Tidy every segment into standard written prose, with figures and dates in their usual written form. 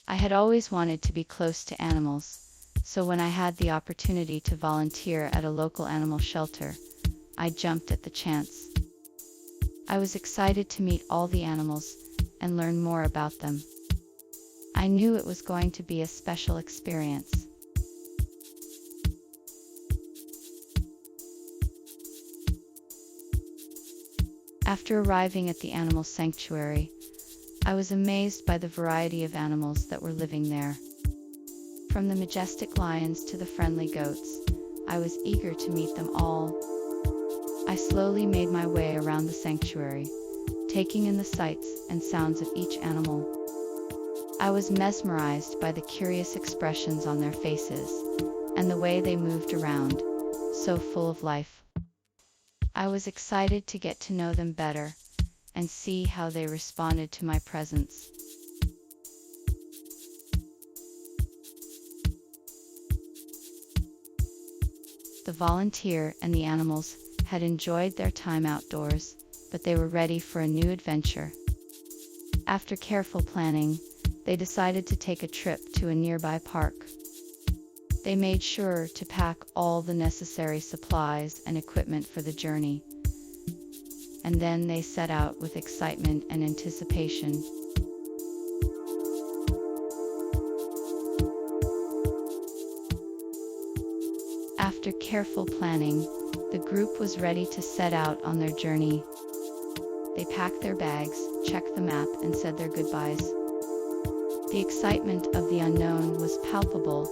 I had always wanted to be close to animals, so when I had the opportunity to volunteer at a local animal shelter, I jumped at the chance. I was excited to meet all the animals and learn more about them. I knew it was going to be a special experience. After arriving at the animal sanctuary, I was amazed by the variety of animals that were living there. From the majestic lions to the friendly goats, I was eager to meet them all. I slowly made my way around the sanctuary, taking in the sights and sounds of each animal. I was mesmerized by the curious expressions on their faces and the way they moved around, so full of life. I was excited to get to know them better and see how they responded to my presence. The volunteer and the animals had enjoyed their time outdoors, but they were ready for a new adventure. After careful planning, they decided to take a trip to a nearby park. They made sure to pack all the necessary supplies and equipment for the journey. And then they set out with excitement and anticipation. After careful planning, the group was ready to set out on their journey. They packed their bags, checked the map, and said their goodbyes. The excitement of the unknown was palpable,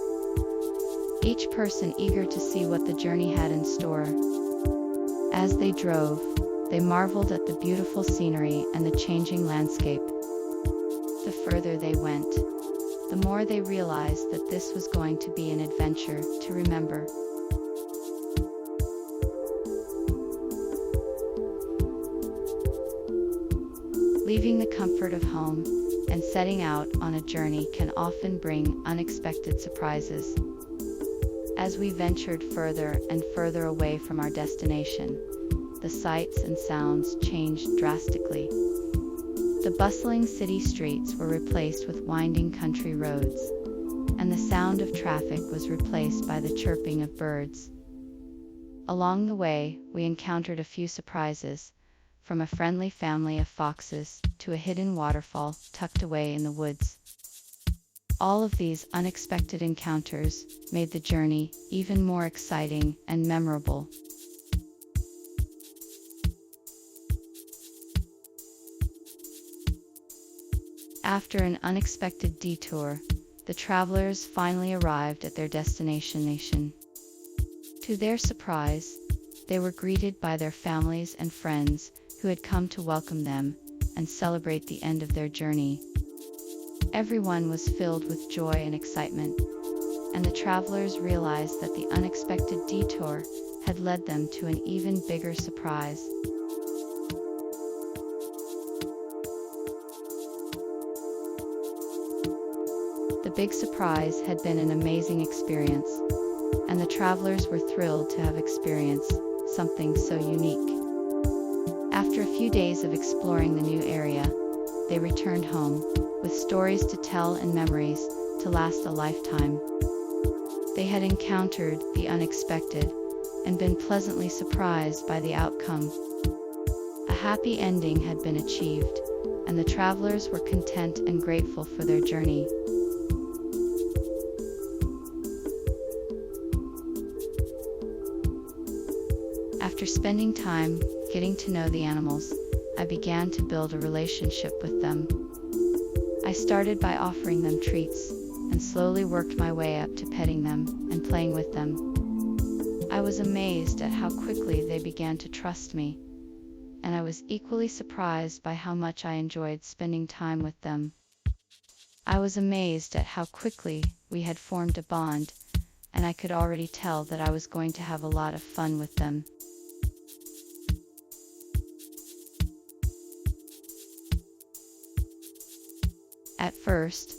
each person eager to see what the journey had in store. As they drove, they marveled at the beautiful scenery and the changing landscape. The further they went, the more they realized that this was going to be an adventure to remember. Leaving the comfort of home and setting out on a journey can often bring unexpected surprises. As we ventured further and further away from our destination, the sights and sounds changed drastically. The bustling city streets were replaced with winding country roads, and the sound of traffic was replaced by the chirping of birds. Along the way, we encountered a few surprises, from a friendly family of foxes to a hidden waterfall tucked away in the woods. All of these unexpected encounters made the journey even more exciting and memorable. After an unexpected detour, the travelers finally arrived at their destination. To their surprise, they were greeted by their families and friends who had come to welcome them and celebrate the end of their journey. Everyone was filled with joy and excitement, and the travelers realized that the unexpected detour had led them to an even bigger surprise. The big surprise had been an amazing experience, and the travelers were thrilled to have experienced something so unique. After a few days of exploring the new area, they returned home with stories to tell and memories to last a lifetime. They had encountered the unexpected and been pleasantly surprised by the outcome. A happy ending had been achieved, and the travelers were content and grateful for their journey. After spending time getting to know the animals, I began to build a relationship with them. I started by offering them treats, and slowly worked my way up to petting them and playing with them. I was amazed at how quickly they began to trust me, and I was equally surprised by how much I enjoyed spending time with them. I was amazed at how quickly we had formed a bond, and I could already tell that I was going to have a lot of fun with them. At first,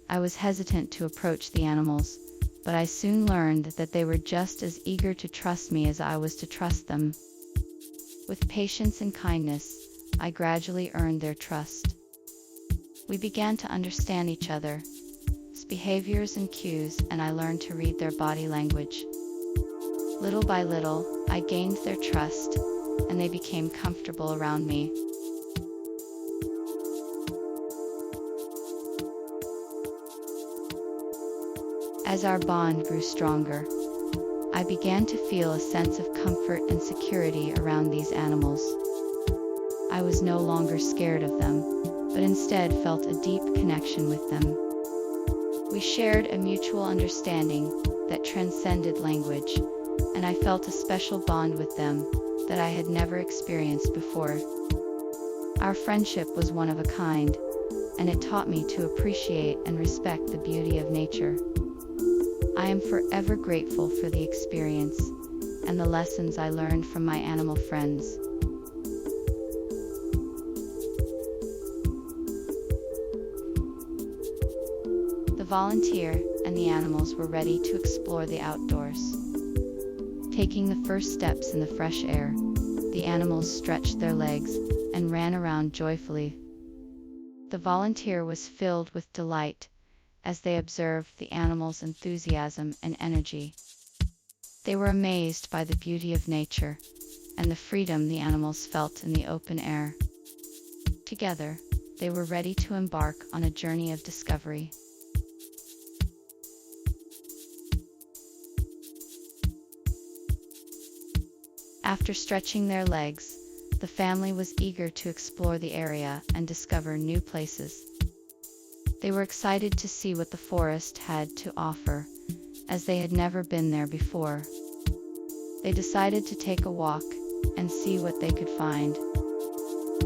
I was hesitant to approach the animals, but I soon learned that they were just as eager to trust me as I was to trust them. With patience and kindness, I gradually earned their trust. We began to understand each other, behaviors and cues, and I learned to read their body language. Little by little, I gained their trust, and they became comfortable around me. As our bond grew stronger, I began to feel a sense of comfort and security around these animals. I was no longer scared of them, but instead felt a deep connection with them. We shared a mutual understanding that transcended language, and I felt a special bond with them that I had never experienced before. Our friendship was one of a kind, and it taught me to appreciate and respect the beauty of nature. I am forever grateful for the experience and the lessons I learned from my animal friends. The volunteer and the animals were ready to explore the outdoors. Taking the first steps in the fresh air, the animals stretched their legs and ran around joyfully. The volunteer was filled with delight as they observed the animals' enthusiasm and energy. They were amazed by the beauty of nature and the freedom the animals felt in the open air. Together, they were ready to embark on a journey of discovery. After stretching their legs, the family was eager to explore the area and discover new places. They were excited to see what the forest had to offer, as they had never been there before. They decided to take a walk and see what they could find.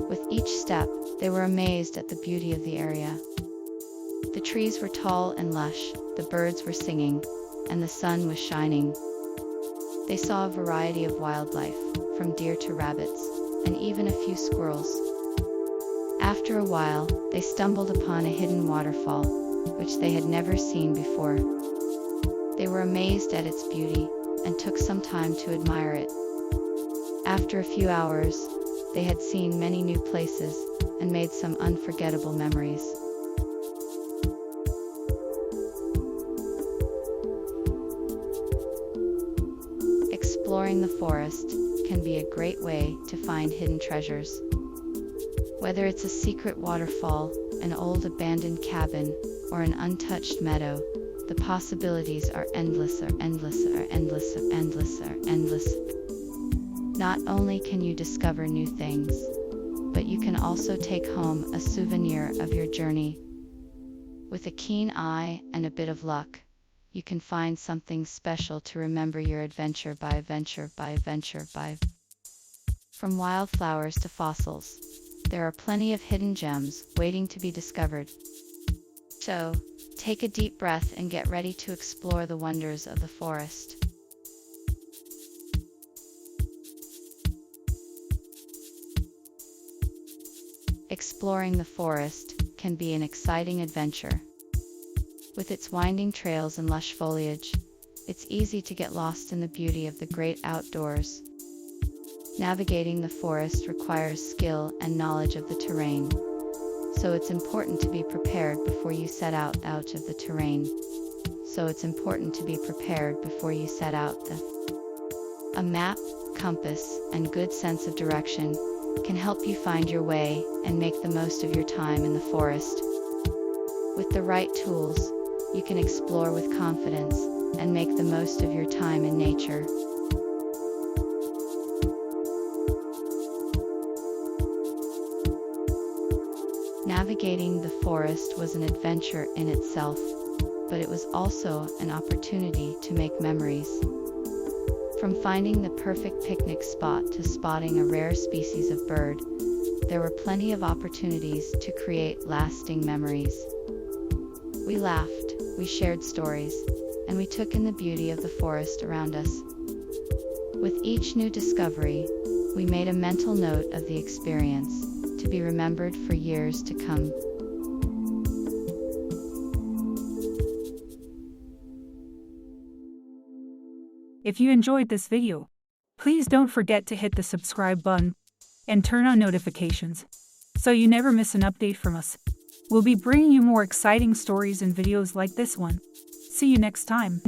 With each step, they were amazed at the beauty of the area. The trees were tall and lush, the birds were singing, and the sun was shining. They saw a variety of wildlife, from deer to rabbits, and even a few squirrels. After a while, they stumbled upon a hidden waterfall, which they had never seen before. They were amazed at its beauty, and took some time to admire it. After a few hours, they had seen many new places, and made some unforgettable memories. Exploring the forest can be a great way to find hidden treasures. Whether it's a secret waterfall, an old abandoned cabin, or an untouched meadow, the possibilities are endless. Not only can you discover new things, but you can also take home a souvenir of your journey. With a keen eye and a bit of luck, you can find something special to remember your adventure by. From wildflowers to fossils, there are plenty of hidden gems waiting to be discovered. So, take a deep breath and get ready to explore the wonders of the forest. Exploring the forest can be an exciting adventure. With its winding trails and lush foliage, it's easy to get lost in the beauty of the great outdoors. Navigating the forest requires skill and knowledge of the terrain, so it's important to be prepared before you set out of the terrain. A map, compass, and good sense of direction can help you find your way and make the most of your time in the forest. With the right tools, you can explore with confidence and make the most of your time in nature. Navigating the forest was an adventure in itself, but it was also an opportunity to make memories. From finding the perfect picnic spot to spotting a rare species of bird, there were plenty of opportunities to create lasting memories. We laughed, we shared stories, and we took in the beauty of the forest around us. With each new discovery, we made a mental note of the experience, to be remembered for years to come. If you enjoyed this video, please don't forget to hit the subscribe button and turn on notifications so you never miss an update from us. We'll be bringing you more exciting stories and videos like this one. See you next time.